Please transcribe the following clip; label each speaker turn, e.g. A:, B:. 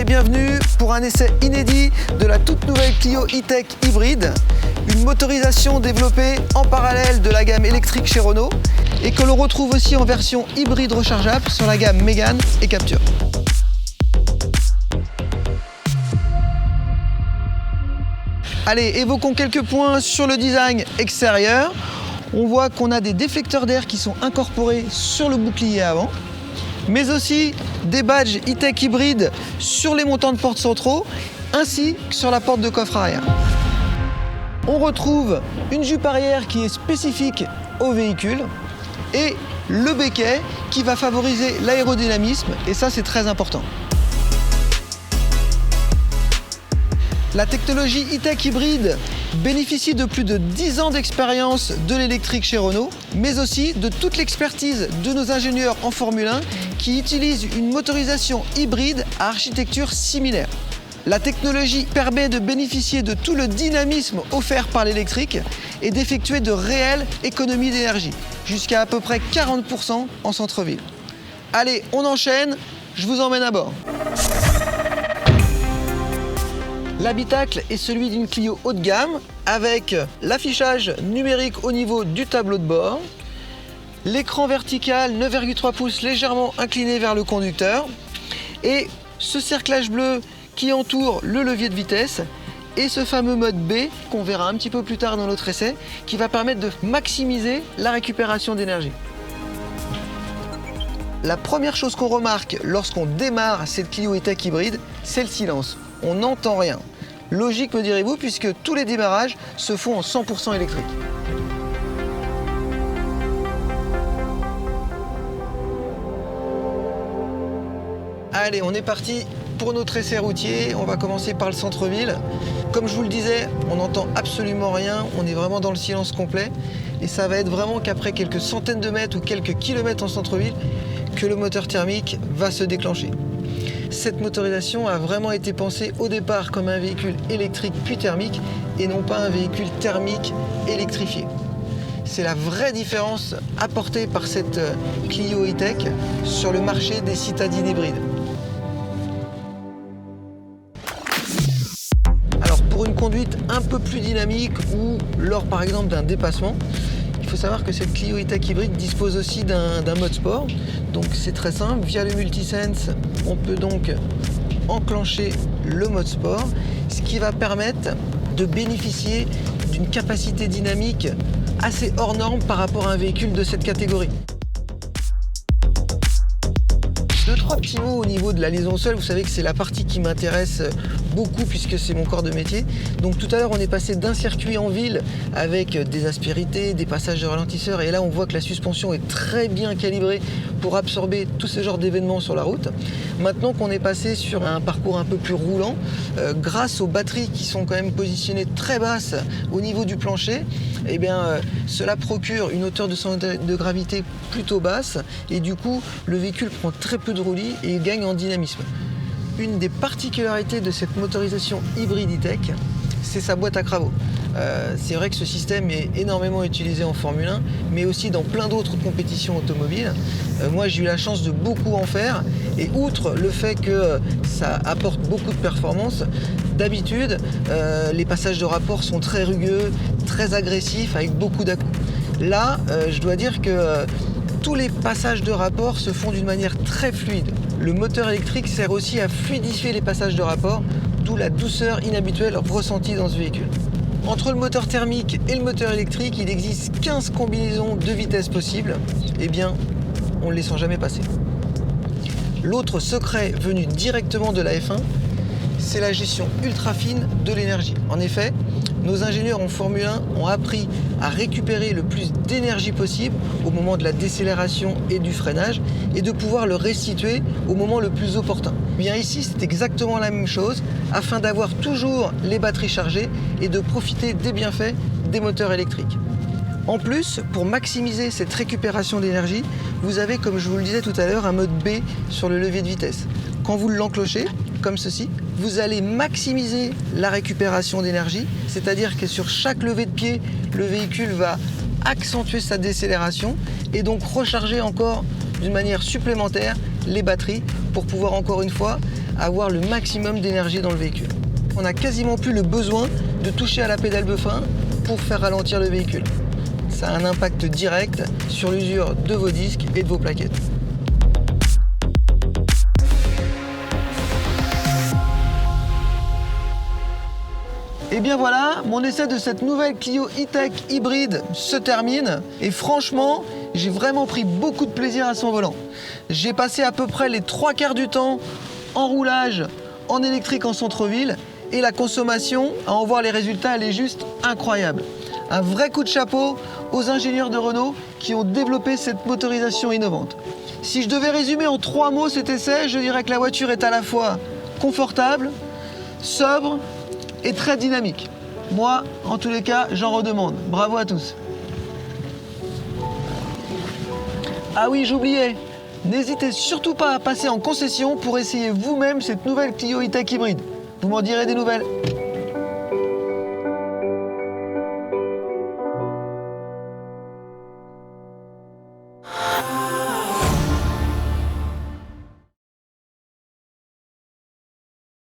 A: et bienvenue pour un essai inédit de la toute nouvelle Clio E-Tech hybride, une motorisation développée en parallèle de la gamme électrique chez Renault et que l'on retrouve aussi en version hybride rechargeable sur la gamme Mégane et Captur. Allez, évoquons quelques points sur le design extérieur. On voit qu'on a des déflecteurs d'air qui sont incorporés sur le bouclier avant, mais aussi des badges E-Tech hybride sur les montants de portes centraux, ainsi que sur la porte de coffre arrière. On retrouve une jupe arrière qui est spécifique au véhicule et le béquet qui va favoriser l'aérodynamisme, et ça c'est très important. La technologie E-Tech hybride bénéficie de plus de 10 ans d'expérience de l'électrique chez Renault, mais aussi de toute l'expertise de nos ingénieurs en Formule 1 qui utilisent une motorisation hybride à architecture similaire. La technologie permet de bénéficier de tout le dynamisme offert par l'électrique et d'effectuer de réelles économies d'énergie, jusqu'à peu près 40% en centre-ville. Allez, on enchaîne, je vous emmène à bord. L'habitacle est celui d'une Clio haut de gamme avec l'affichage numérique au niveau du tableau de bord, l'écran vertical 9,3 pouces légèrement incliné vers le conducteur et ce cerclage bleu qui entoure le levier de vitesse et ce fameux mode B qu'on verra un petit peu plus tard dans notre essai qui va permettre de maximiser la récupération d'énergie. La première chose qu'on remarque lorsqu'on démarre cette Clio E-Tech hybride, c'est le silence. On n'entend rien. Logique, me direz-vous, puisque tous les démarrages se font en 100% électrique. Allez, on est parti pour notre essai routier. On va commencer par le centre-ville. Comme je vous le disais, on n'entend absolument rien. On est vraiment dans le silence complet. Et ça va être vraiment qu'après quelques centaines de mètres ou quelques kilomètres en centre-ville que le moteur thermique va se déclencher. Cette motorisation a vraiment été pensée au départ comme un véhicule électrique puis thermique et non pas un véhicule thermique électrifié. C'est la vraie différence apportée par cette Clio E-Tech sur le marché des citadines hybrides. Alors pour une conduite un peu plus dynamique ou lors par exemple d'un dépassement, il faut savoir que cette Clio E-Tech hybride dispose aussi d'un mode sport. Donc c'est très simple, via le Multisense, on peut donc enclencher le mode sport, ce qui va permettre de bénéficier d'une capacité dynamique assez hors norme par rapport à un véhicule de cette catégorie. Deux, trois petits mots au niveau de la liaison au sol. Vous savez que c'est la partie qui m'intéresse beaucoup puisque c'est mon corps de métier. Donc tout à l'heure, on est passé d'un circuit en ville avec des aspérités, des passages de ralentisseurs et là, on voit que la suspension est très bien calibrée pour absorber tout ce genre d'événements sur la route. Maintenant qu'on est passé sur un parcours un peu plus roulant, grâce aux batteries qui sont quand même positionnées très basses au niveau du plancher, eh bien, cela procure une hauteur de centre de gravité plutôt basse et du coup, le véhicule prend très peu de roulis et gagne en dynamisme. Une des particularités de cette motorisation hybride E-Tech, c'est sa boîte à cravaud. C'est vrai que ce système est énormément utilisé en Formule 1, mais aussi dans plein d'autres compétitions automobiles. Moi, j'ai eu la chance de beaucoup en faire, et outre le fait que ça apporte beaucoup de performance, d'habitude, les passages de rapport sont très rugueux, très agressifs, avec beaucoup d'à-coups. Là, je dois dire que tous les passages de rapport se font d'une manière très fluide. Le moteur électrique sert aussi à fluidifier les passages de rapport, d'où la douceur inhabituelle ressentie dans ce véhicule. Entre le moteur thermique et le moteur électrique, il existe 15 combinaisons de vitesse possibles. Eh bien, on ne les sent jamais passer. L'autre secret venu directement de la F1, c'est la gestion ultra fine de l'énergie. En effet, nos ingénieurs en Formule 1 ont appris à récupérer le plus d'énergie possible au moment de la décélération et du freinage et de pouvoir le restituer au moment le plus opportun. Bien ici, c'est exactement la même chose afin d'avoir toujours les batteries chargées et de profiter des bienfaits des moteurs électriques. En plus, pour maximiser cette récupération d'énergie, vous avez, comme je vous le disais tout à l'heure, un mode B sur le levier de vitesse. Quand vous l'enclochez, comme ceci, vous allez maximiser la récupération d'énergie, c'est-à-dire que sur chaque lever de pied, le véhicule va accentuer sa décélération et donc recharger encore d'une manière supplémentaire les batteries pour pouvoir encore une fois avoir le maximum d'énergie dans le véhicule. On n'a quasiment plus le besoin de toucher à la pédale de frein pour faire ralentir le véhicule. Ça a un impact direct sur l'usure de vos disques et de vos plaquettes. Et bien voilà, mon essai de cette nouvelle Clio E-Tech hybride se termine. Et franchement, j'ai vraiment pris beaucoup de plaisir à son volant. J'ai passé à peu près les 3/4 du temps en roulage, en électrique en centre-ville. Et la consommation, à en voir les résultats, elle est juste incroyable. Un vrai coup de chapeau aux ingénieurs de Renault qui ont développé cette motorisation innovante. Si je devais résumer en 3 mots cet essai, je dirais que la voiture est à la fois confortable, sobre et très dynamique. Moi, en tous les cas, j'en redemande. Bravo à tous. Ah oui, j'oubliais. N'hésitez surtout pas à passer en concession pour essayer vous-même cette nouvelle Clio E-Tech hybride. Vous m'en direz des nouvelles.